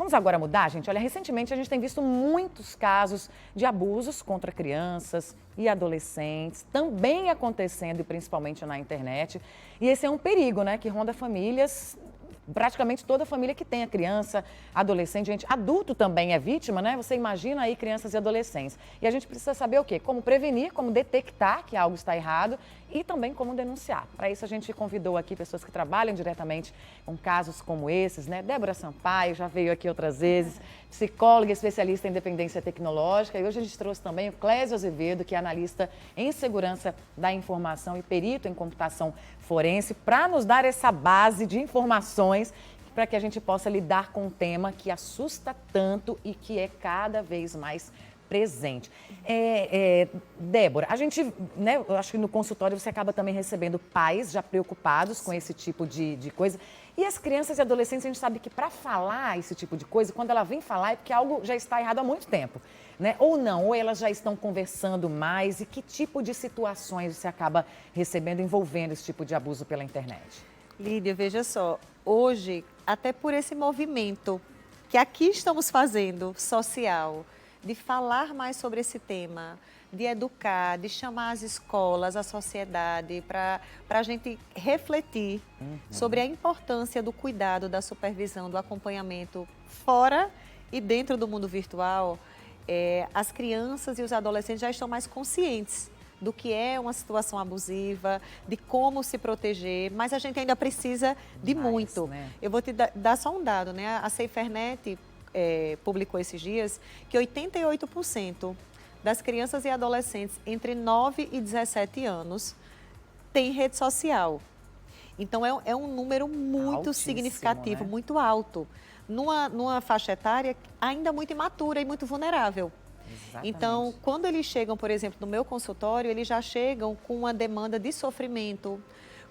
Vamos agora mudar, gente? Olha, recentemente a gente tem visto muitos casos de abusos contra crianças e adolescentes, também acontecendo, principalmente na internet. E esse é um perigo, né, que ronda famílias, praticamente toda família que tenha criança, adolescente, gente, adulto também é vítima, né? Você imagina aí crianças e adolescentes. E a gente precisa saber o quê? Como prevenir, como detectar que algo está errado e também como denunciar. Para isso a gente convidou aqui pessoas que trabalham diretamente com casos como esses, né? Débora Sampaio já veio aqui outras vezes, psicóloga especialista em dependência tecnológica, e hoje a gente trouxe também o Clésio Azevedo, que é analista em segurança da informação e perito em computação forense, para nos dar essa base de informações para que a gente possa lidar com um tema que assusta tanto e que é cada vez mais presente. Débora, a gente, né, eu acho que no consultório você acaba também recebendo pais já preocupados com esse tipo de coisa. E as crianças e adolescentes, a gente sabe que para falar esse tipo de coisa, quando ela vem falar é porque algo já está errado há muito tempo, né? Ou não, ou elas já estão conversando mais. E que tipo de situações você acaba recebendo envolvendo esse tipo de abuso pela internet? Lídia, veja só, hoje, até por esse movimento que aqui estamos fazendo, social, de falar mais sobre esse tema, de educar, de chamar as escolas, a sociedade, para a gente refletir sobre a importância do cuidado, da supervisão, do acompanhamento fora e dentro do mundo virtual. As crianças e os adolescentes já estão mais conscientes do que é uma situação abusiva, de como se proteger, mas a gente ainda precisa de muito. Né? Eu vou te dar só um dado, né? A SaferNet publicou esses dias que 88% das crianças e adolescentes entre 9 e 17 anos têm rede social. Então, é um número muito significativo, né? Muito alto, numa faixa etária ainda muito imatura e muito vulnerável. Exatamente. Então, quando eles chegam, por exemplo, no meu consultório, eles já chegam com uma demanda de sofrimento,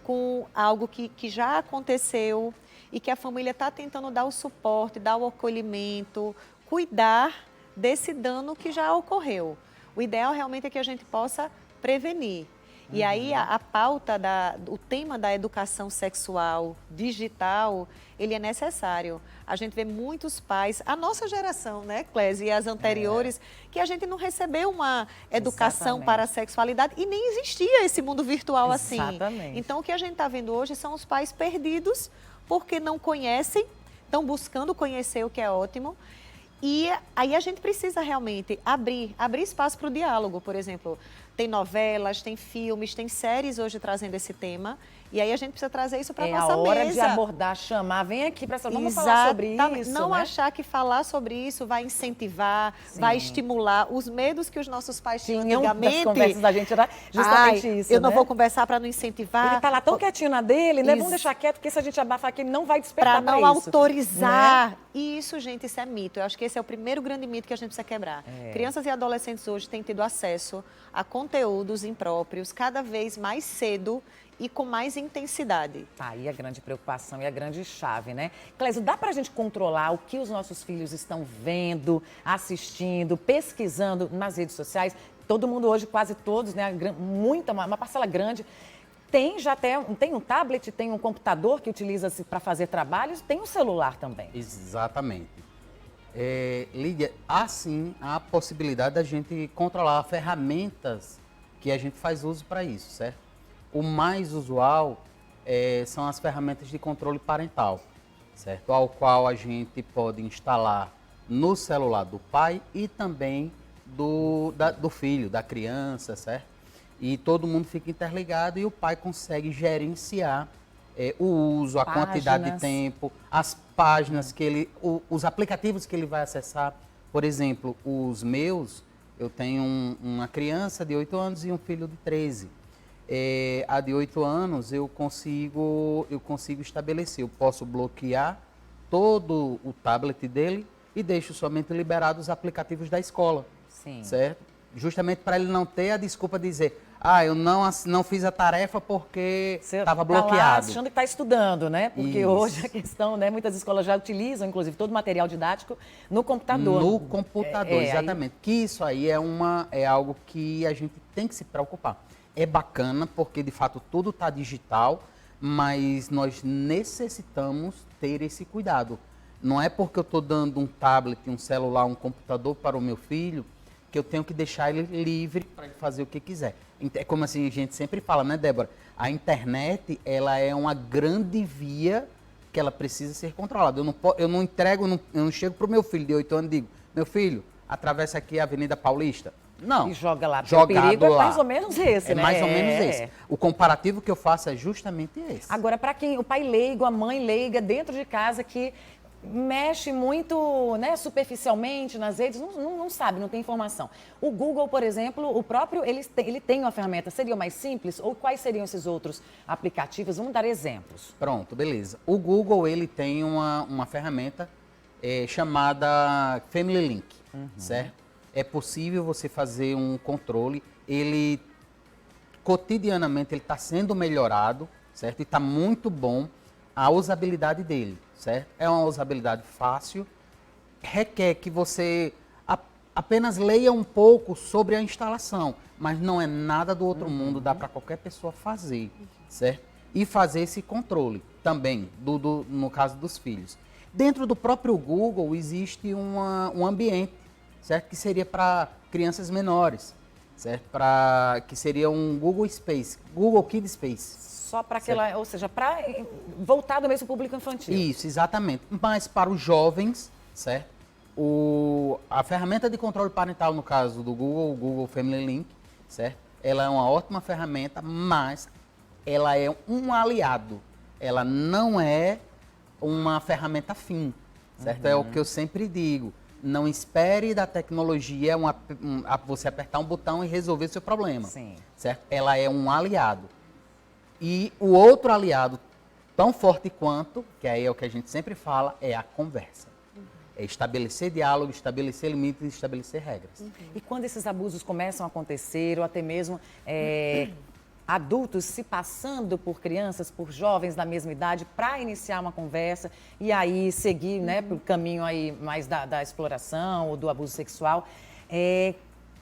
com algo que já aconteceu e que a família está tentando dar o suporte, dar o acolhimento, cuidar desse dano que já ocorreu. O ideal realmente é que a gente possa prevenir. E aí a pauta, o tema da educação sexual digital, ele é necessário. A gente vê muitos pais, a nossa geração, né, Clésio, e as anteriores, que a gente não recebeu uma educação para a sexualidade e nem existia esse mundo virtual assim. Então, o que a gente está vendo hoje são os pais perdidos porque não conhecem, estão buscando conhecer, o que é ótimo. E aí a gente precisa realmente abrir espaço para o diálogo, por exemplo. Tem novelas, tem filmes, tem séries hoje trazendo esse tema. E aí a gente precisa trazer isso para a nossa mesa. É a hora de abordar, chamar, vem aqui para vamos falar sobre isso, não, né? achar que falar sobre isso vai incentivar, vai estimular os medos que os nossos pais tinham antigamente. Das conversas da gente era justamente isso, eu não vou conversar para não incentivar. Ele está lá tão quietinho na dele, né? Vamos deixar quieto, porque se a gente abafar aqui, ele não vai despertar para isso. Para não autorizar. Né? E isso, gente, isso é mito. Eu acho que esse é o primeiro grande mito que a gente precisa quebrar. Crianças e adolescentes hoje têm tido acesso a conteúdos impróprios cada vez mais cedo e com mais intensidade. Aí a grande preocupação e a grande chave, né? Clésio, dá pra gente controlar o que os nossos filhos estão vendo, assistindo, pesquisando nas redes sociais? Todo mundo hoje, quase todos, né? Uma parcela grande, tem um tablet, tem um computador que utiliza-se para fazer trabalhos, tem um celular também. Exatamente. Lídia, há sim a possibilidade da gente controlar ferramentas que a gente faz uso para isso, certo? O mais usual são as ferramentas de controle parental, certo? Ao qual a gente pode instalar no celular do pai e também do filho, da criança, certo? E todo mundo fica interligado e o pai consegue gerenciar o uso, a quantidade de tempo, as páginas que os aplicativos que ele vai acessar. Por exemplo, os meus, eu tenho uma criança de 8 anos e um filho de 13. A de 8 anos eu consigo estabelecer, eu posso bloquear todo o tablet dele e deixo somente liberados os aplicativos da escola, certo? Justamente para ele não ter a desculpa de dizer, eu não fiz a tarefa porque estava bloqueado. Lá achando que está estudando, né? Porque hoje a questão, né? Muitas escolas já utilizam, inclusive, todo o material didático no computador. No computador, exatamente. Que isso aí é algo que a gente tem que se preocupar. É bacana porque, de fato, tudo está digital, mas nós necessitamos ter esse cuidado. Não é porque eu estou dando um tablet, um celular, um computador para o meu filho que eu tenho que deixar ele livre para ele fazer o que quiser. É como assim a gente sempre fala, né, Débora? A internet, ela é uma grande via que ela precisa ser controlada. Eu não entrego, eu não chego para o meu filho de 8 anos e digo, meu filho, atravessa aqui a Avenida Paulista. Não. E joga lá. O Jogado perigo é lá. mais ou menos esse, né? É mais ou menos esse. O comparativo que eu faço é justamente esse. Agora, para quem, o pai leigo, a mãe leiga, dentro de casa, que mexe muito, né, superficialmente nas redes, não sabe, não tem informação. O Google, por exemplo, o próprio, ele tem uma ferramenta, seria mais simples? Ou quais seriam esses outros aplicativos? Vamos dar exemplos. Pronto, beleza. O Google, ele tem uma ferramenta chamada Family Link, certo? É possível você fazer um controle, ele cotidianamente ele está sendo melhorado, certo? E está muito bom a usabilidade dele, certo? É uma usabilidade fácil, requer que você apenas leia um pouco sobre a instalação, mas não é nada do outro mundo, dá para qualquer pessoa fazer, certo? E fazer esse controle também, no caso dos filhos. Dentro do próprio Google existe um ambiente, certo? Que seria para crianças menores, certo? Que seria um Google Space, Google Kid Space. Só para aquela, ou seja, para voltado mesmo ao público infantil. Isso, exatamente. Mas para os jovens, certo? A ferramenta de controle parental, no caso do Google, o Google Family Link, certo? Ela é uma ótima ferramenta, mas ela é um aliado. Ela não é uma ferramenta fim, certo? É o que eu sempre digo. Não espere da tecnologia você apertar um botão e resolver seu problema. Sim. Certo? Ela é um aliado. E o outro aliado, tão forte quanto, que aí é o que a gente sempre fala, é a conversa. É estabelecer diálogo, estabelecer limites e estabelecer regras. E quando esses abusos começam a acontecer, ou até mesmo adultos se passando por crianças, por jovens da mesma idade, para iniciar uma conversa e aí seguir, né, para o caminho aí mais da exploração ou do abuso sexual,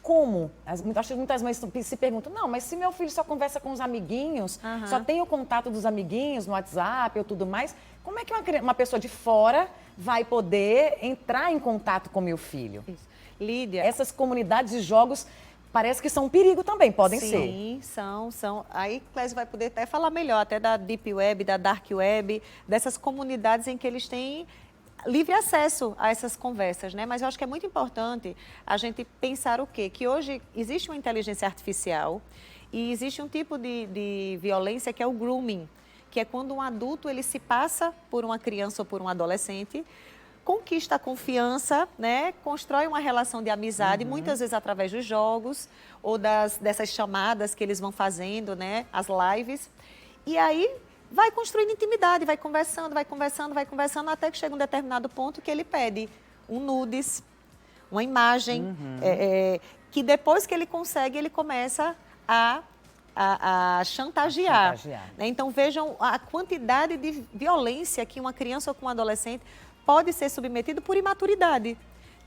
como? Acho que muitas mães se perguntam, não, mas se meu filho só conversa com os amiguinhos, só tem o contato dos amiguinhos no WhatsApp ou tudo mais, como é que uma pessoa de fora vai poder entrar em contato com meu filho? Isso. Lídia. Essas comunidades de jogos parece que são um perigo também, podem ser. Sim, são. Aí Clésio vai poder até falar melhor, até da Deep Web, da Dark Web, dessas comunidades em que eles têm livre acesso a essas conversas, né? Mas eu acho que é muito importante a gente pensar o quê? Que hoje existe uma inteligência artificial e existe um tipo de violência que é o grooming, que é quando um adulto ele se passa por uma criança ou por um adolescente, conquista a confiança, né? Constrói uma relação de amizade, muitas vezes através dos jogos ou dessas chamadas que eles vão fazendo, né? As lives. E aí vai construindo intimidade, vai conversando, até que chega um determinado ponto que ele pede um nudes, uma imagem, que depois que ele consegue, ele começa a chantagear. Né? Então, vejam a quantidade de violência que uma criança ou com um adolescente pode ser submetido por imaturidade.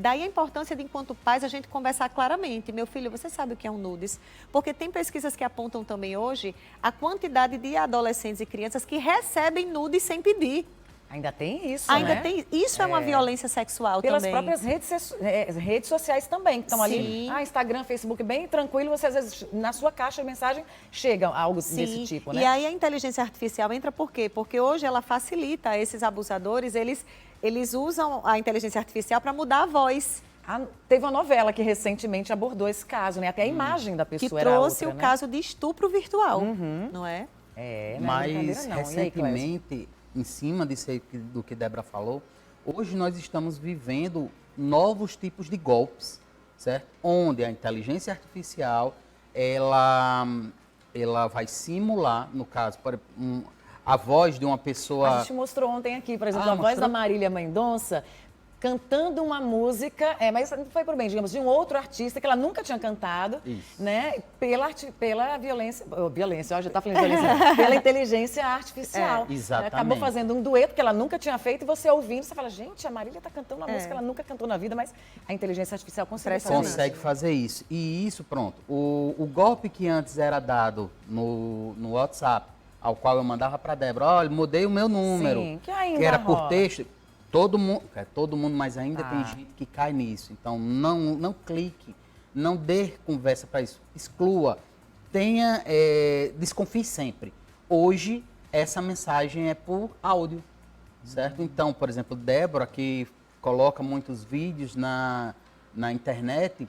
Daí a importância de, enquanto pais, a gente conversar claramente. Meu filho, você sabe o que é um nudes? Porque tem pesquisas que apontam também hoje a quantidade de adolescentes e crianças que recebem nudes sem pedir. Ainda tem isso, Ainda né? tem. Isso é uma violência sexual Pelas também. próprias redes sociais também, que estão ali. Sim. Instagram, Facebook, bem tranquilo. Você, às vezes, na sua caixa de mensagem, chega algo desse tipo, né? E aí a inteligência artificial entra por quê? Porque hoje ela facilita esses abusadores, eles usam a inteligência artificial para mudar a voz. Teve uma novela que recentemente abordou esse caso, né? Até a imagem da pessoa Que era trouxe outra, o né? caso de estupro virtual, não é? Não é brincadeira, Mas, não. E aí, Clésio? recentemente, em cima disso aí do que Débora falou, hoje nós estamos vivendo novos tipos de golpes, certo? Onde a inteligência artificial, ela vai simular, no caso, a voz de uma pessoa... A gente mostrou ontem aqui, por exemplo, a voz mostrou? da Marília Mendonça cantando uma música, mas não foi por bem, digamos, de um outro artista que ela nunca tinha cantado, Isso. né? Pela violência, ó, já tá falando de violência, pela inteligência artificial. exatamente. Acabou fazendo um dueto que ela nunca tinha feito e você ouvindo, você fala, gente, a Marília tá cantando uma música que ela nunca cantou na vida, mas a inteligência artificial consegue fazer isso. Consegue fazer isso. E isso, pronto. O golpe que antes era dado no WhatsApp, ao qual eu mandava para Débora, olha, mudei o meu número, Sim, que ainda que era por rola. texto, todo mundo, mas ainda tem Ah. gente que cai nisso. Então, não clique, não dê conversa para isso. Exclua, desconfie sempre. Hoje, essa mensagem é por áudio, certo? Então, por exemplo, Débora, que coloca muitos vídeos na internet,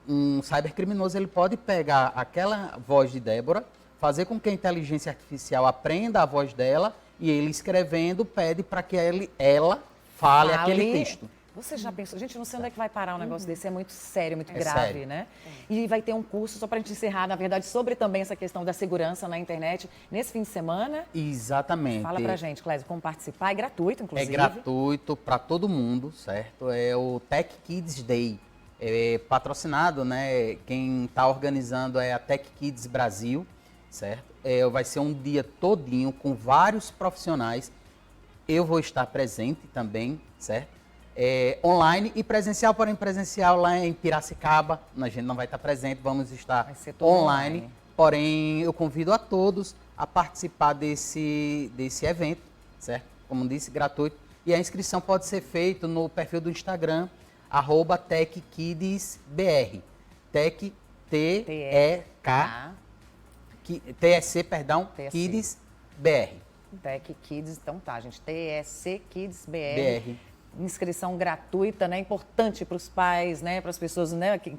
um cybercriminoso ele pode pegar aquela voz de Débora, fazer com que a inteligência artificial aprenda a voz dela e ele escrevendo pede para que ela fale aquele texto. Você já pensou? Gente, não sei onde é que vai parar um negócio desse, é muito sério, muito É grave, sério. né? E vai ter um curso, só para a gente encerrar, na verdade, sobre também essa questão da segurança na internet, nesse fim de semana. Exatamente. Fala pra gente, Clésio, como participar, é gratuito, É inclusive. gratuito para todo mundo, certo? É o Tech Kids Day, patrocinado, né? Quem está organizando é a Tech Kids Brasil, certo? Vai ser um dia todinho com vários profissionais. Eu vou estar presente também, certo? Online e presencial, porém presencial lá em Piracicaba. A gente não vai estar presente, vamos estar Vai ser tudo online. online. Porém, eu convido a todos a participar desse evento, certo? Como disse, gratuito. E a inscrição pode ser feita no perfil do Instagram, @TechKidsBR. Tech, T-E-K, TSC, perdão, TSC. Kids BR. Tech Kids, então tá, gente, TSC Kids BR. Inscrição gratuita, né? Importante para os pais, né? Para as pessoas, né? Que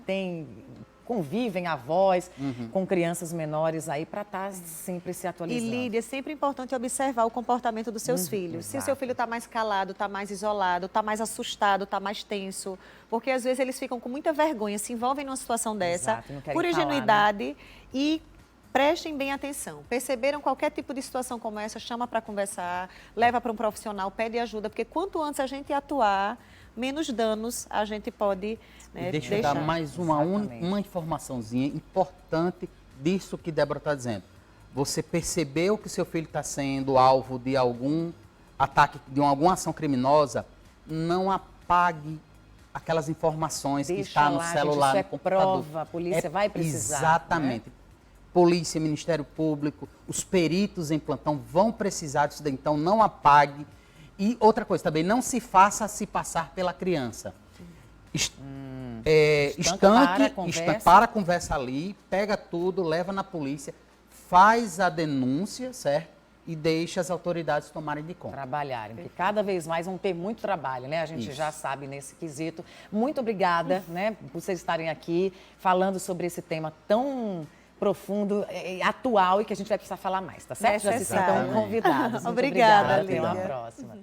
convivem avós com crianças menores aí para estar sempre se E atualizando. Lídia, é sempre importante observar o comportamento dos seus filhos. Se o seu exato. filho está mais calado, está mais isolado, está mais assustado, está mais tenso, porque às vezes eles ficam com muita vergonha, se envolvem numa situação dessa, Exato, não querem por falar, né? ingenuidade e prestem bem atenção. Perceberam qualquer tipo de situação como essa, chama para conversar, leva para um profissional, pede ajuda, porque quanto antes a gente atuar, menos danos a gente pode, né, E deixa eu dar mais Exatamente. uma informaçãozinha importante disso que Débora está dizendo. Você percebeu que seu filho está sendo alvo de algum ataque, de alguma ação criminosa, não apague aquelas informações que Deixa está no lá, gente, celular, isso no é computador. prova, a polícia vai precisar, Exatamente. Polícia, Ministério Público, os peritos em plantão vão precisar disso daí, então não apague. E outra coisa também, não se faça se passar pela criança. Para a conversa ali, pega tudo, leva na polícia, faz a denúncia, certo? E deixa as autoridades tomarem de conta. Trabalharem, porque cada vez mais vão ter muito trabalho, né? A gente Isso. já sabe nesse quesito. Muito obrigada, né, por vocês estarem aqui falando sobre esse tema tão profundo, atual e que a gente vai precisar falar mais, tá certo? Já se sintam Necessário. convidados. Muito Obrigada, Até uma Lídia. próxima.